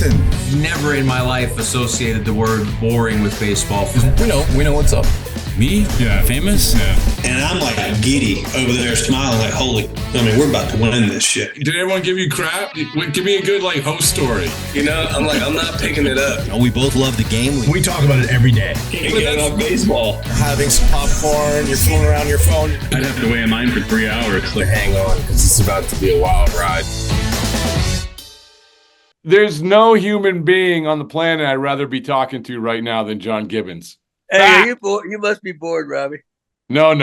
Listen. Never in my life associated the word boring with baseball. We know what's up. Me? Yeah. Famous? Yeah. And I'm like giddy over there smiling like, we're about to win this shit. Did everyone give you crap? Give me a good host story. I'm not picking it up. We both love the game. We talk about it every day. Get on baseball. Having some popcorn, you're fooling around your phone. I'd have to wait in line for 3 hours. Hang on, because it's about to be a wild ride. There's no human being on the planet I'd rather be talking to right now than John Gibbons. Hey, you must be bored, Robbie. No.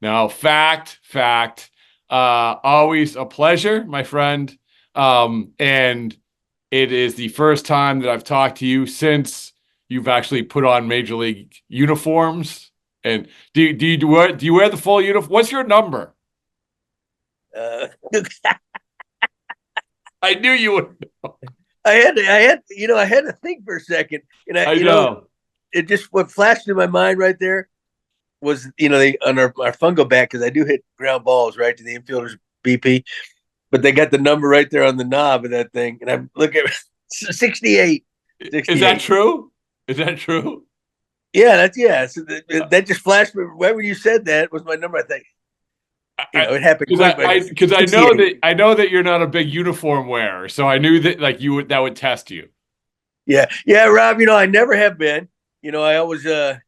No, fact. Always a pleasure, my friend. And it is the first time that I've talked to you since you've actually put on Major League uniforms. And do you wear the full uniform? What's your number? I knew you would know. I had to think for a second. And I know. It just, what flashed in my mind right there was, they on our fungo bat, because I do hit ground balls right to the infielder's BP, but they got the number right there on the knob of that thing. And I'm looking at 68. Is that true? Yeah, So that just flashed me right when you said that was my number. I think. It happened because I know that you're not a big uniform wearer, so I knew that that would test you. Yeah, Rob. I never have been. I always had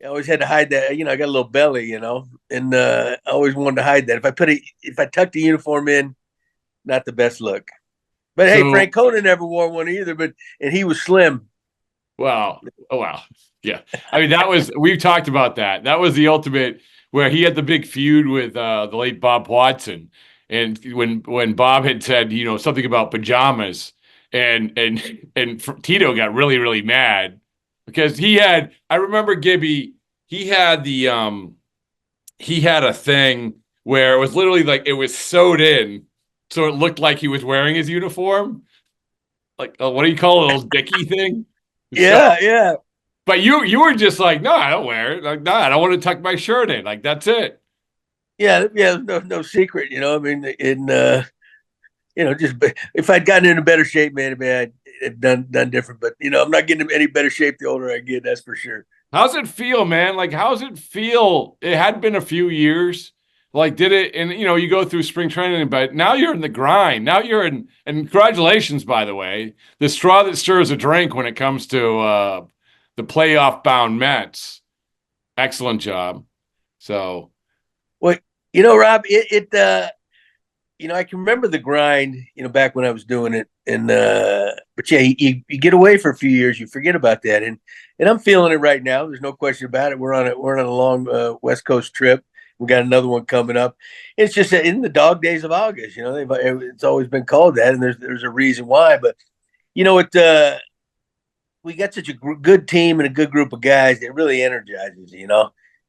to hide that. I got a little belly, and I always wanted to hide that. If I tucked the uniform in, not the best look. But hey, Frank Conan never wore one either. And he was slim. Wow. Oh wow. Yeah. I mean, we've talked about that. That was the ultimate. Where he had the big feud with the late Bob Watson, and when Bob had said something about pajamas, and Tito got really, really mad because I remember Gibby, he had a thing where it was literally it was sewed in, so it looked like he was wearing his uniform, what do you call it, a little dicky thing? Yeah. But you were just like, no, I don't wear it. No, I don't want to tuck my shirt in. That's it. Yeah, no secret. Just if I'd gotten into better shape, man, I'd have done different. But I'm not getting in any better shape the older I get. That's for sure. How's it feel, man? How's it feel? It had been a few years. Did it? And you go through spring training, but now you're in the grind. Now you're in. And congratulations, by the way, the straw that stirs a drink when it comes to the playoff-bound Mets. Excellent job. So, well, Rob, I can remember the grind, back when I was doing it, and but yeah, you get away for a few years, you forget about that, and I'm feeling it right now. There's no question about it. We're on a long West Coast trip. We got another one coming up. It's just in the dog days of August. It's always been called that, and there's a reason why. But we got such a good team and a good group of guys that really energizes,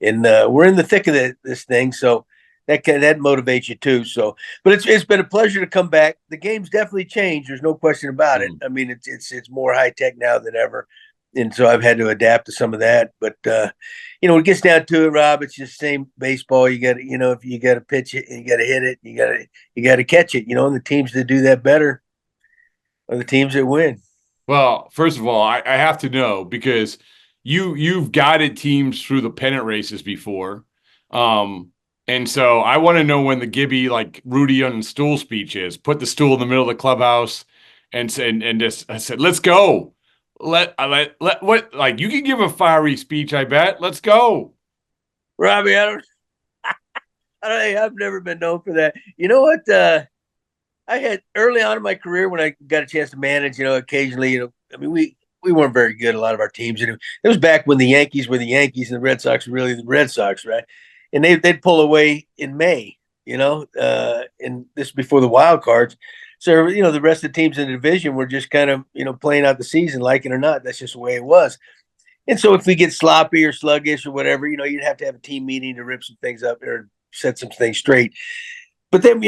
and we're in the thick of this thing. So that motivates you too. So, but it's been a pleasure to come back. The game's definitely changed. There's no question about it. I mean, it's more high tech now than ever. And so I've had to adapt to some of that, but when it gets down to it, Rob, it's just the same baseball. You got to, if you got to pitch it, and you got to hit it, you got to catch it, and the teams that do that better are the teams that win. Well, first of all, I have to know, because you've guided teams through the pennant races before. And so I want to know when the Gibby, Rudy on the stool speech is. Put the stool in the middle of the clubhouse and just, I said, let's go. Let what, you can give a fiery speech, I bet. Let's go. Robbie, I've never been known for that. You know what? I had early on in my career, when I got a chance to manage, occasionally, we weren't very good, a lot of our teams. And it was back when the Yankees were the Yankees and the Red Sox were really the Red Sox, right? And they'd pull away in May, and this before the wild cards. So, the rest of the teams in the division were just kind of, playing out the season, like it or not. That's just the way it was. And so if we get sloppy or sluggish or whatever, you'd have to have a team meeting to rip some things up or set some things straight. But then,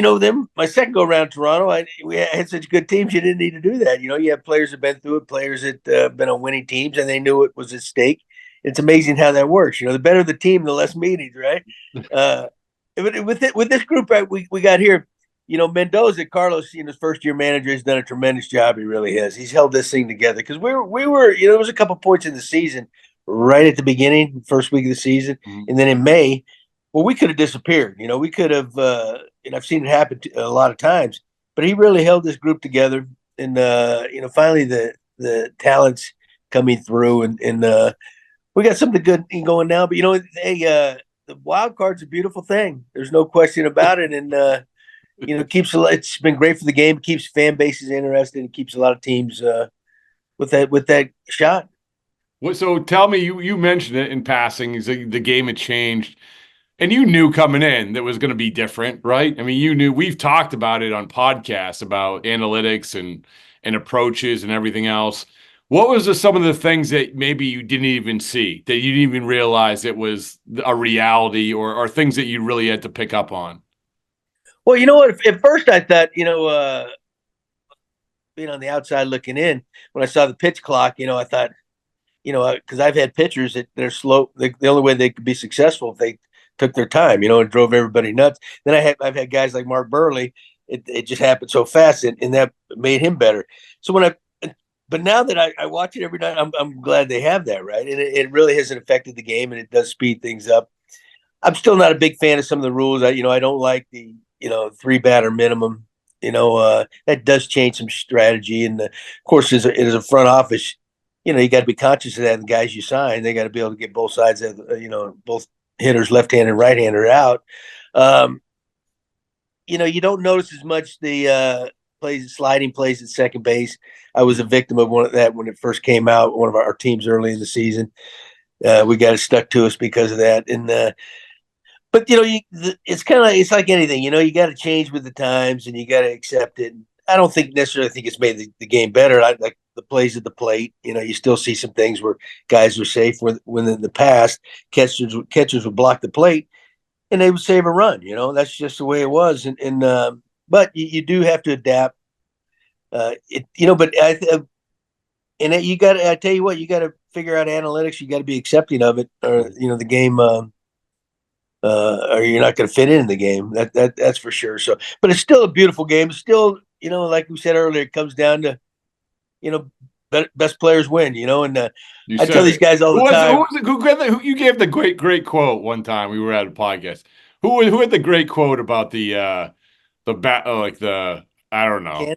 my second go around Toronto, we had such good teams, you didn't need to do that. You have players that have been through it, players that been on winning teams, and they knew it was at stake. It's amazing how that works. The better the team, the less meetings, right? With this group we got here, Mendoza, Carlos, his first year manager, has done a tremendous job. He really has. He's held this thing together because we were, there was a couple points in the season right at the beginning, first week of the season, and then in May, well, we could have disappeared. We could have, and I've seen it happen a lot of times. But he really held this group together, and finally the talents coming through, and we got something good going now. But the wild card's a beautiful thing. There's no question about it, and it's been great for the game. It keeps fan bases interested. It keeps a lot of teams with that shot. So tell me, you mentioned it in passing. The game had changed, and you knew coming in that was going to be different, right? I mean, you knew. We've talked about it on podcasts about analytics and approaches and everything else. What was some of the things that maybe you didn't even see, that you didn't even realize it was a reality, or things that you really had to pick up on? Well, you know what? At first, I thought, being on the outside looking in, when I saw the pitch clock, I thought, because I've had pitchers that they're slow. The only way they could be successful if they took their time, and drove everybody nuts. Then I've had guys like Mark Burley. It just happened so fast, and that made him better. So but now that I watch it every night, I'm glad they have that, right? And it really hasn't affected the game, and it does speed things up. I'm still not a big fan of some of the rules. I don't like the 3-batter minimum. That does change some strategy, and of course, as a front office, you got to be conscious of that. And the guys you sign, they got to be able to get both sides of both hitters, left-handed and right-hander, out. You don't notice as much the sliding plays at second base. I was a victim of one of that when it first came out. One of our teams early in the season, we got it stuck to us because of that. And but it's like anything. You got to change with the times, and you got to accept it. I don't necessarily think it's made the game better. Like the plays at the plate. You still see some things where guys are safe when in the past catchers would block the plate and they would save a run. That's just the way it was. And but you do have to adapt. But you got to. I tell you what, you got to figure out analytics. You got to be accepting of it, or the game. Or you're not going to fit in the game. That's for sure. So, but it's still a beautiful game. It's still, like we said earlier, it comes down to, best players win. And I tell these guys all the time. Who you gave the great quote one time? We were at a podcast. Who had the great quote about the I don't know,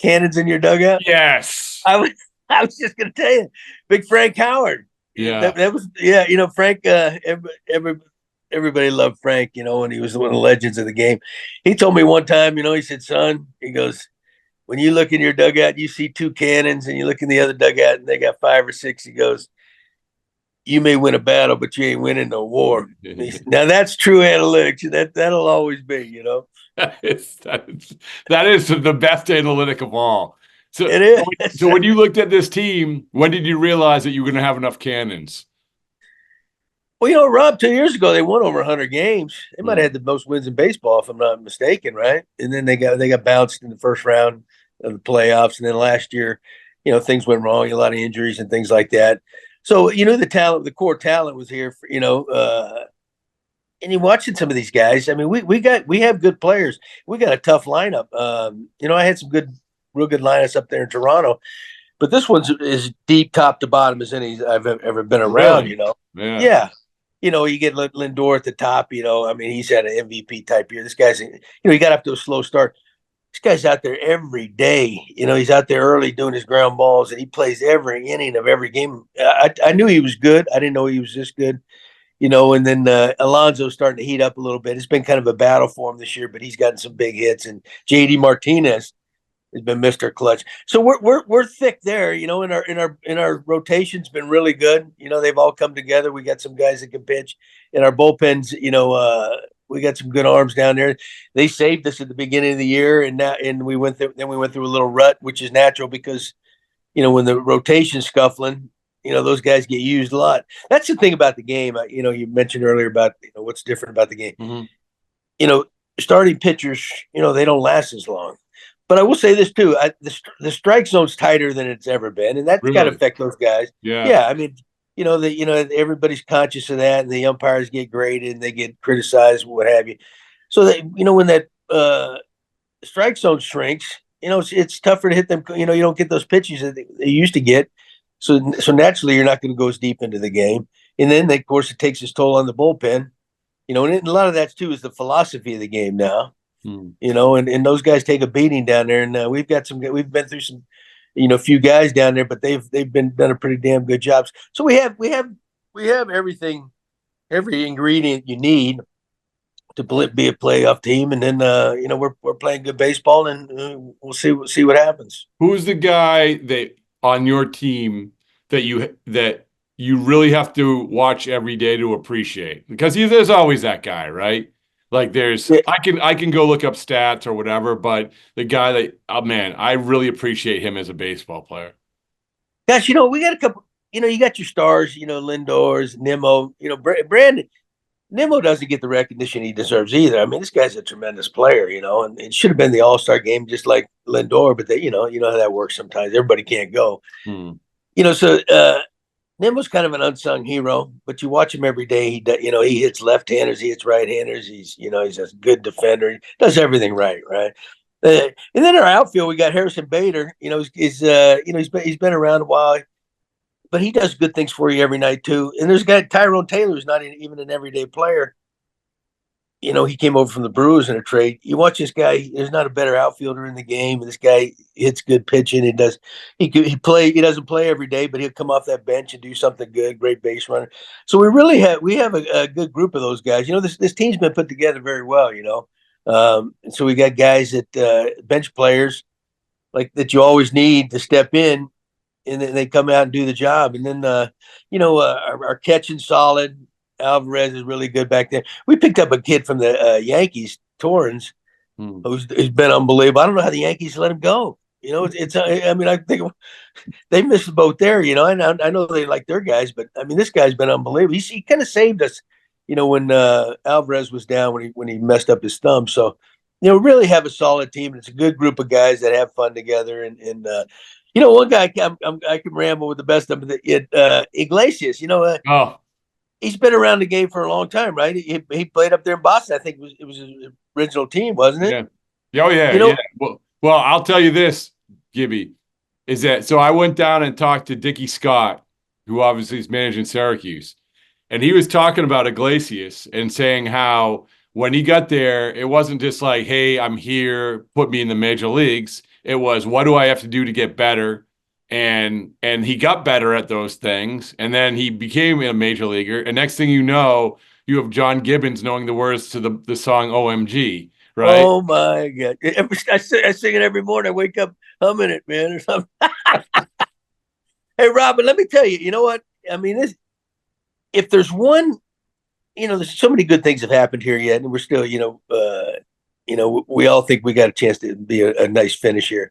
cannons in your dugout? Yes, I was just going to tell you, Big Frank Howard. Yeah, that was Frank. Everybody loved Frank, when he was one of the legends of the game. He told me one time, he said, son, he goes, when you look in your dugout, you see 2 cannons, and you look in the other dugout and they got 5 or 6. He goes, you may win a battle, but you ain't winning no war. Now that's true analytics. That'll always be, that is the best analytic of all. So it is. So when you looked at this team, when did you realize that you were going to have enough cannons? Well, Rob, 2 years ago, they won over 100 games. They might have had the most wins in baseball, if I'm not mistaken, right? And then they got bounced in the first round of the playoffs. And then last year, things went wrong, a lot of injuries and things like that. So, the core talent was here, and you're watching some of these guys. I mean, we have good players. We got a tough lineup. I had some real good lineups up there in Toronto, but this one's as deep top to bottom as any I've ever been around, Really? Yeah. You get Lindor at the top, I mean, he's had an MVP type year. This guy's, he got up to a slow start. This guy's out there every day. He's out there early doing his ground balls, and he plays every inning of every game. I knew he was good. I didn't know he was this good, and then Alonso's starting to heat up a little bit. It's been kind of a battle for him this year, but he's gotten some big hits, and JD Martinez has been Mr. Clutch. So we're thick there, in our rotation's been really good. They've all come together. We got some guys that can pitch in our bullpens. We got some good arms down there. They saved us at the beginning of the year, and we went through a little rut, which is natural because, when the rotation's scuffling, those guys get used a lot. That's the thing about the game. You mentioned earlier about what's different about the game. Mm-hmm. Starting pitchers, they don't last as long. But I will say this too: the strike zone's tighter than it's ever been, and that's got to affect those guys. Yeah. I mean, everybody's conscious of that, and the umpires get graded and they get criticized, what have you. So that when that strike zone shrinks, it's tougher to hit them. You don't get those pitches that they used to get. So naturally, you're not going to go as deep into the game. And then, of course, it takes its toll on the bullpen. And a lot of that, too, is the philosophy of the game now. And those guys take a beating down there. And we've been through some, few guys down there, but they've done a pretty damn good job. So we have everything, every ingredient you need to be a playoff team, and then we're playing good baseball, and we'll see what happens. Who's the guy that on your team that you really have to watch every day to appreciate? Because there's always that guy, right? Like I can go look up stats or whatever, but the guy that I really appreciate him as a baseball player. Gosh, we got a couple. You got your stars. Lindor's, Nimmo. Brandon. Nimmo doesn't get the recognition he deserves either. I mean, this guy's a tremendous player, and it should have been the All-Star game just like Lindor, but you know how that works sometimes. Everybody can't go. So Nimmo's kind of an unsung hero, but you watch him every day. He hits left-handers, he hits right-handers. He's a good defender. He does everything right. And then our outfield, we got Harrison Bader. He's been around a while. But he does good things for you every night, too. And there's a guy, Tyrone Taylor, who's not even an everyday player. He came over from the Brewers in a trade. You watch this guy, there's not a better outfielder in the game. This guy hits good pitching. He doesn't play every day, but he'll come off that bench and do something good, great base runner. So we have a good group of those guys. This team's been put together very well, so we got guys that bench players like that you always need to step in. And then they come out and do the job. And then, our catching solid. Alvarez is really good back there. We picked up a kid from the Yankees, Torrens, who's been unbelievable. I don't know how the Yankees let him go. I think they missed the boat there. I know they like their guys, but this guy's been unbelievable. He kind of saved us, when Alvarez was down when he messed up his thumb. So, really have a solid team. It's a good group of guys that have fun together and one guy I can ramble with the best of them. Iglesias, he's been around the game for a long time, right? He played up there in Boston. I think it was his original team, wasn't it? Yeah. Oh yeah. Yeah. Well, I'll tell you this, Gibby, is that so I went down and talked to Dickie Scott, who obviously is managing Syracuse, and he was talking about Iglesias and saying how when he got there, it wasn't just like, hey, I'm here, put me in the major leagues. It was, what do I have to do to get better? And he got better at those things. And then he became a major leaguer. And next thing you know, you have John Gibbons knowing the words to the song OMG, right? Oh, my God. I sing it every morning. I wake up humming it, man, or something. Hey, Robin, let me tell you, you know what? If there's one, there's so many good things have happened here yet. And we're still, we all think we got a chance to be a nice finish here.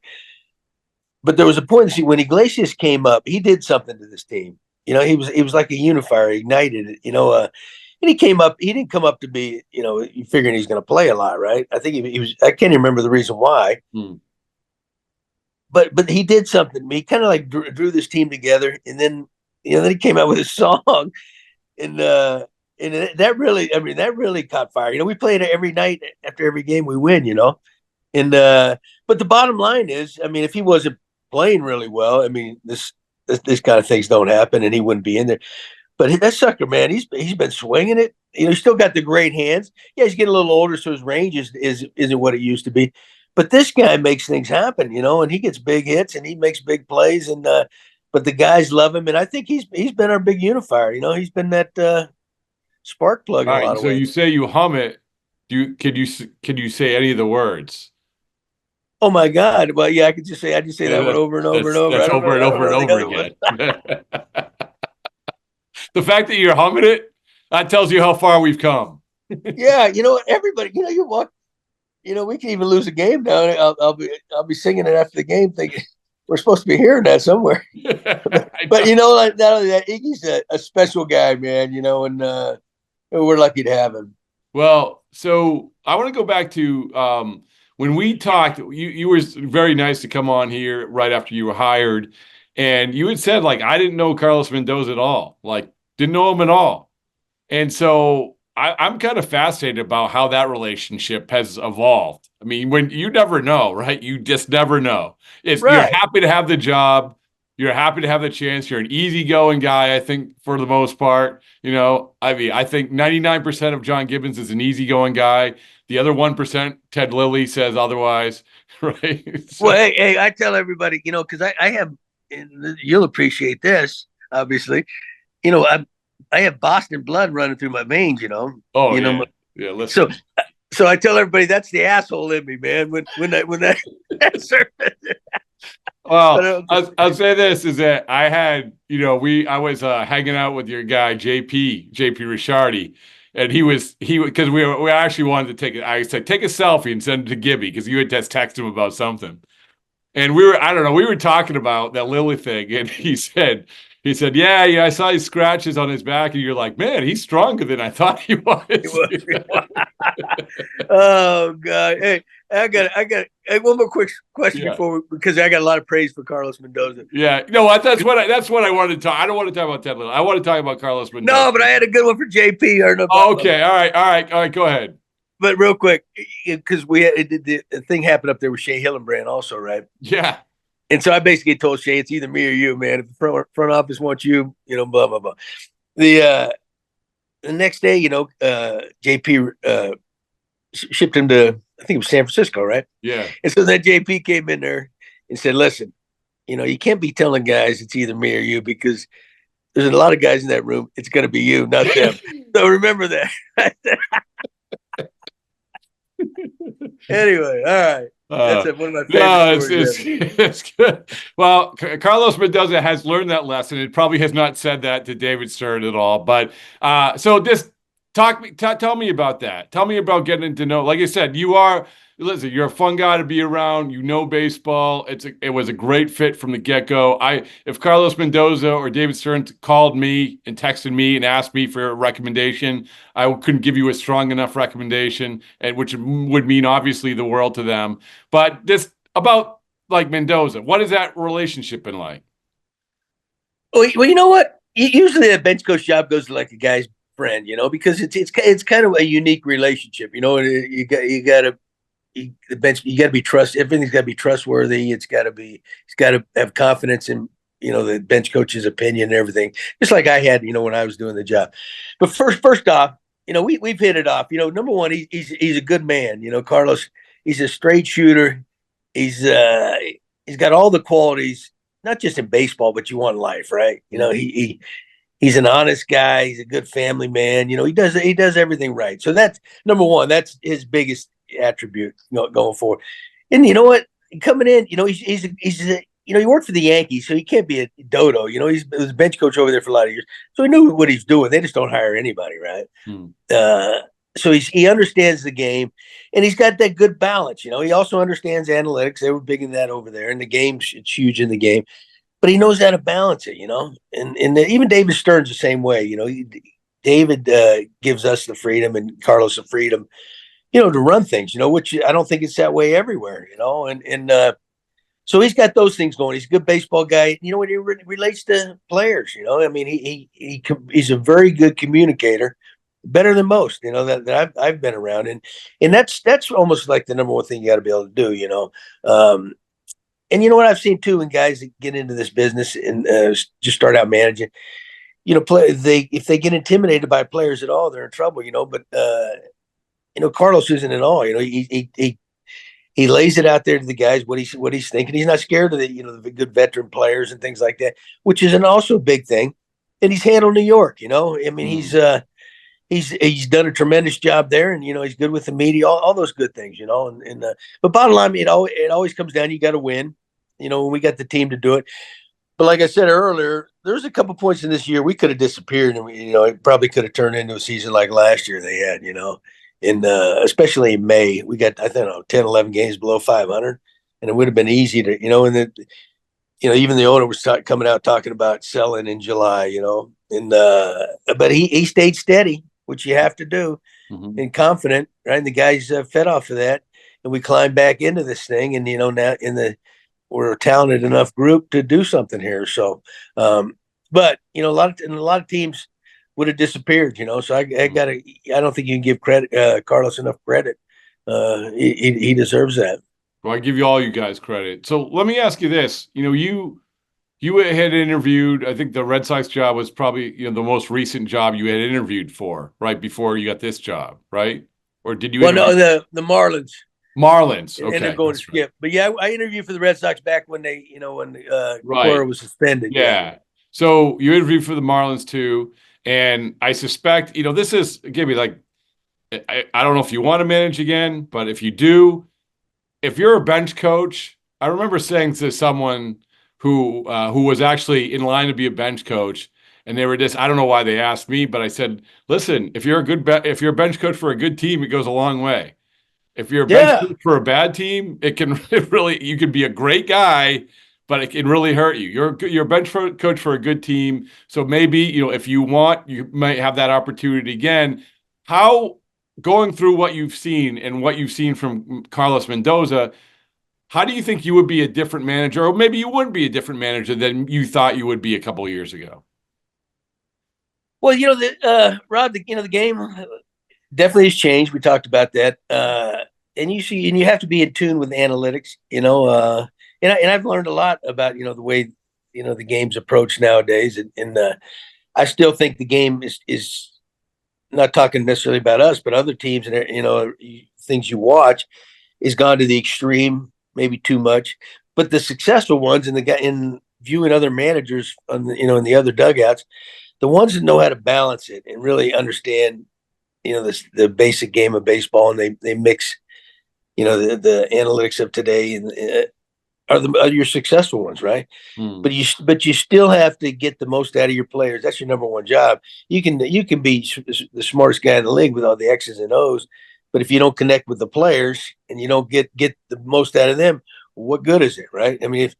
But there was a point, when Iglesias came up, he did something to this team. He was like a unifier, ignited it, and he came up, he didn't come up to be, you figuring he's going to play a lot, right? I think he was, I can't even remember the reason why. But he did something. He kind of like drew this team together, and then, then he came out with a song, and that really caught fire. We play it every night after every game we win, and but the bottom line is, if he wasn't playing really well, this kind of things don't happen, and he wouldn't be in there. But that sucker, man, he's been swinging it. He's still got the great hands. Yeah, he's getting a little older, so his range isn't what it used to be. But this guy makes things happen, and he gets big hits and he makes big plays, and but the guys love him, and I think he's been our big unifier. He's been that spark plug. All right, so you say you hum it. Could you say any of the words? Oh my God! Well, yeah, I just say that one over and over and over. That's over and over and over again. The fact that you're humming it, that tells you how far we've come. Yeah, everybody, you walk, we can even lose a game now. I'll be singing it after the game, thinking we're supposed to be hearing that somewhere. But not only that, Iggy's a special guy, man. And we're lucky to have him. Well, so I want to go back to when we talked. You were very nice to come on here right after you were hired, and you had said, like, I didn't know Carlos Mendoza at all, like didn't know him at all. And so I'm kind of fascinated about how that relationship has evolved. I mean, when you never know, right? You just never know. You're happy to have the job. You're happy to have the chance. You're an easygoing guy, I think, for the most part. I mean, I think 99% of John Gibbons is an easygoing guy. The other 1%, Ted Lilly says otherwise, right? Well, hey, I tell everybody, because I have, and you'll appreciate this, obviously. I have Boston blood running through my veins. Oh, you yeah. know. Listen. So I tell everybody that's the asshole in me, man. When that Well, I'll say this is that I had, I was hanging out with your guy, JP Ricciardi, and because we actually wanted to I said, take a selfie and send it to Gibby because you had just texted him about something. And we were talking about that Lily thing. And he said, yeah, I saw his scratches on his back. And you're like, man, he's stronger than I thought he was. Oh God. Hey, I got one more quick question because I got a lot of praise for Carlos Mendoza. Yeah. No, that's what I wanted to talk. I don't want to talk about Ted Little. I want to talk about Carlos Mendoza. No, but I had a good one for JP. Okay. All right. Go ahead. But real quick, because the thing happened up there with Shea Hillenbrand also, right? Yeah. And so I basically told Shea, it's either me or you, man. If the front office wants you, blah, blah, blah. The next day, JP shipped him to, I think it was San Francisco, right? Yeah. And so then JP came in there and said, listen, you can't be telling guys it's either me or you because there's a lot of guys in that room. It's going to be you, not them. So remember that. Anyway, all right. That's one of my favorite stories. It's good. Well, Carlos Mendoza has learned that lesson. It probably has not said that to David Stern at all. But so just tell me about that. Tell me about getting to know. Like I said, you're a fun guy to be around. Baseball. It was a great fit from the get-go. If Carlos Mendoza or David Stern called me and texted me and asked me for a recommendation, I couldn't give you a strong enough recommendation, and which would mean obviously the world to them. But this about like Mendoza, what has that relationship been like? Well, you know what? Usually a bench coach job goes to like a guy's friend, because it's kind of a unique relationship. You got to. The bench, you got to be everything's got to be trustworthy. It's got to have confidence in the bench coach's opinion and everything, just like I had when I was doing the job. But first off, we've hit it off. Number one, he's a good man. Carlos, he's a straight shooter. He's got all the qualities, not just in baseball, but you want in life, right? He's an honest guy. He's a good family man. He does everything right. So that's number one. That's his biggest attribute going forward. And you know what, coming in, he's he worked for the Yankees, so he can't be a dodo. He was a bench coach over there for a lot of years, so he knew what he's doing. They just don't hire anybody, right? So he understands the game, and he's got that good balance. He also understands analytics. They were big in that over there, and the game's it's huge in the game, but he knows how to balance it. And even David Stern's the same way. David gives us the freedom, and Carlos the freedom to run things, which I don't think it's that way everywhere, and so he's got those things going. He's a good baseball guy. When he relates to players, I mean, he's a very good communicator, better than most, that I've been around. And that's almost like the number one thing you got to be able to do, and what I've seen too, when guys that get into this business and just start out managing, if they get intimidated by players at all, they're in trouble, but, Carlos isn't at all. He lays it out there to the guys what he's thinking. He's not scared of the good veteran players and things like that, which is also a big thing. And he's handled New York. I mean, he's done a tremendous job there, and he's good with the media, all those good things. But bottom line, it always comes down. You got to win. When we got the team to do it. But like I said earlier, there's a couple points in this year we could have disappeared, and it probably could have turned into a season like last year they had. Especially in May, we got, I think, 10, 11 games below 500, and it would have been easy to, even the owner was coming out talking about selling in July, but he stayed steady, which you have to do, and confident, right? And the guys fed off of that, and we climbed back into this thing, and, now we're a talented enough group to do something here. So, but, a lot of teams would have disappeared. So I don't think you can give Carlos enough credit. He deserves that. Well, I give you all you guys credit. So let me ask you this. You had interviewed, I think the Red Sox job was probably, the most recent job you had interviewed for, right before you got this job, right? Or did you? Well, no, the Marlins. Marlins, okay. And they're going to skip. Right. But yeah, I interviewed for the Red Sox back when Cora was suspended. Yeah. So you interviewed for the Marlins too. And I suspect, this is, Gibby, like, I don't know if you want to manage again, but if you do, if you're a bench coach, I remember saying to someone who was actually in line to be a bench coach, and they were I don't know why they asked me, but I said, listen, if you're a bench coach for a good team, it goes a long way. If you're a bench coach for a bad team, you could be a great guy, but it can really hurt you. You're a bench coach for a good team, so maybe if you want, you might have that opportunity again. How, going through what you've seen and what you've seen from Carlos Mendoza, how do you think you would be a different manager, or maybe you wouldn't be a different manager than you thought you would be a couple of years ago? Well, Rob, the game definitely has changed. We talked about that, and you have to be in tune with analytics. And I've learned a lot about the way the game's approached nowadays, and I still think the game is not talking necessarily about us, but other teams and things you watch is gone to the extreme. Maybe too much, but the successful ones in viewing other managers in the other dugouts, the ones that know how to balance it and really understand, the basic game of baseball, and they mix, the analytics of today and are your successful ones, right? But you still have to get the most out of your players. That's your number one job. You can be the smartest guy in the league with all the X's and O's. But if you don't connect with the players and you don't get the most out of them, what good is it, right? I mean,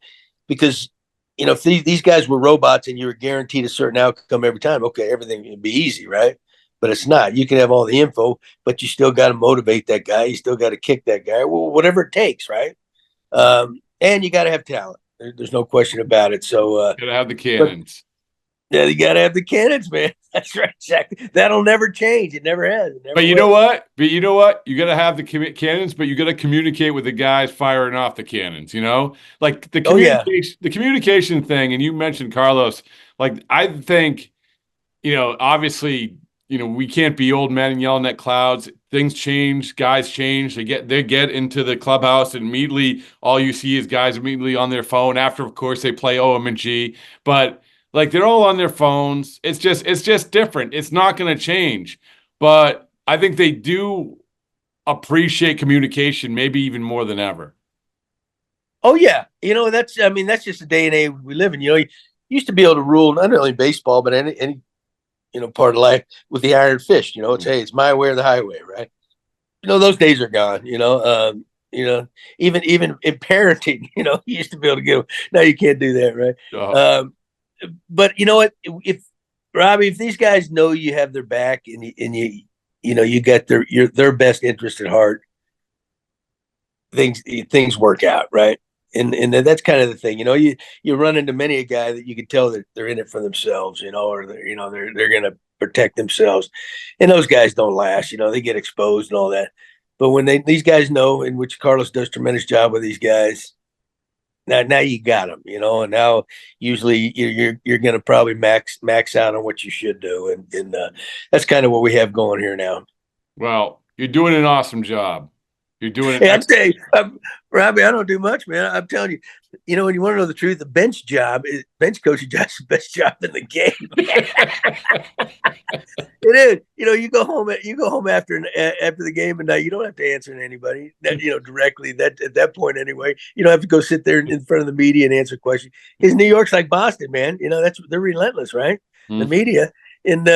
if these guys were robots and you were guaranteed a certain outcome every time, okay, everything would be easy, right? But it's not. You can have all the info, but you still got to motivate that guy. You still got to kick that guy, whatever it takes, right? And you got to have talent. There's no question about it. So got to have the cannons. Yeah, you got to have the cannons, man. That's right, Jack. That'll never change. It never has. But you know what? You got to have the cannons, but you got to communicate with the guys firing off the cannons, Like the communication thing, and you mentioned Carlos. Like, I think, obviously, we can't be old men and yelling at clouds. Things change, guys change. They get into the clubhouse, and immediately all you see is guys immediately on their phone. After, of course, they play OMG. But like, they're all on their phones. It's just different. It's not going to change. But I think they do appreciate communication, maybe even more than ever. Oh yeah, that's just the day and age we live in. You used to be able to rule not only baseball but any part of life with the iron fist. It's my way or the highway, right? Those days are gone. Even in parenting, you used to be able to get. Now you can't do that, right? Uh-huh. But you know what? If Robbie, if these guys know you have their back and you got their best interest at heart, things work out, right? And that's kind of the thing. You run into many a guy that you can tell that they're in it for themselves, or they're going to protect themselves, and those guys don't last. They get exposed and all that. But when these guys know, in which Carlos does a tremendous job with these guys. Now you got them, and now usually you're going to probably max out on what you should do, and that's kind of what we have going here now. Well, you're doing an awesome job. You're doing it. Hey, I'm telling you, Robbie, I don't do much, man. I'm telling you, when you want to know the truth, the bench coaching job is the best job in the game. It is. You go home after the game, and now you don't have to answer to anybody. Directly. That at that point, anyway, you don't have to go sit there in front of the media and answer questions. Because New York's like Boston, man. They're relentless, right? The media. And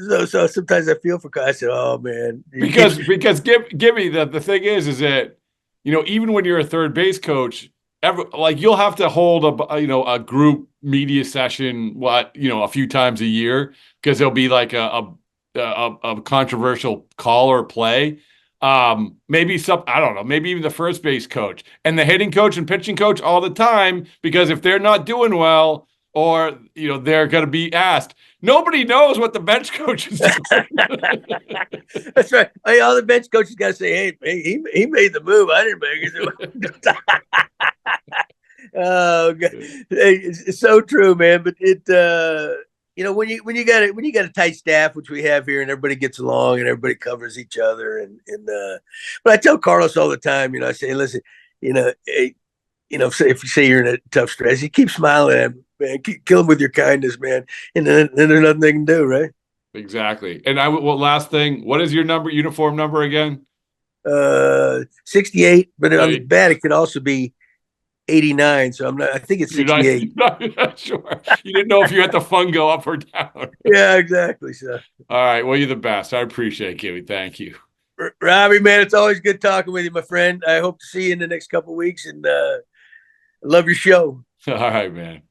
so sometimes I feel for guys. I said, "Oh man," because give me the thing is that even when you're a third base coach, you'll have to hold a group media session a few times a year because there'll be like a controversial call or play. Maybe I don't know, maybe even the first base coach and the hitting coach and pitching coach all the time, because if they're not doing well, or they're going to be asked. Nobody knows what the bench coach is doing. That's right. Hey, all the bench coaches got to say, "Hey, he made the move. I didn't make it." Oh, God. Hey, it's so true, man. But when you got a tight staff, which we have here, and everybody gets along and everybody covers each other, but I tell Carlos all the time, I say, listen, hey, if you say you're in a tough stress, you keep smiling at him, man. Kill him with your kindness, man. And then there's nothing they can do, right? Exactly. And last thing, what is your uniform number again? 68, but on the bat, it could also be 89. So I think it's 68. You're not sure. You didn't know if you had the fun go up or down. Yeah, exactly. So, all right. Well, you're the best. I appreciate it, Kiwi. Thank you. Robbie, man, it's always good talking with you, my friend. I hope to see you in the next couple of weeks, and love your show. All right, man.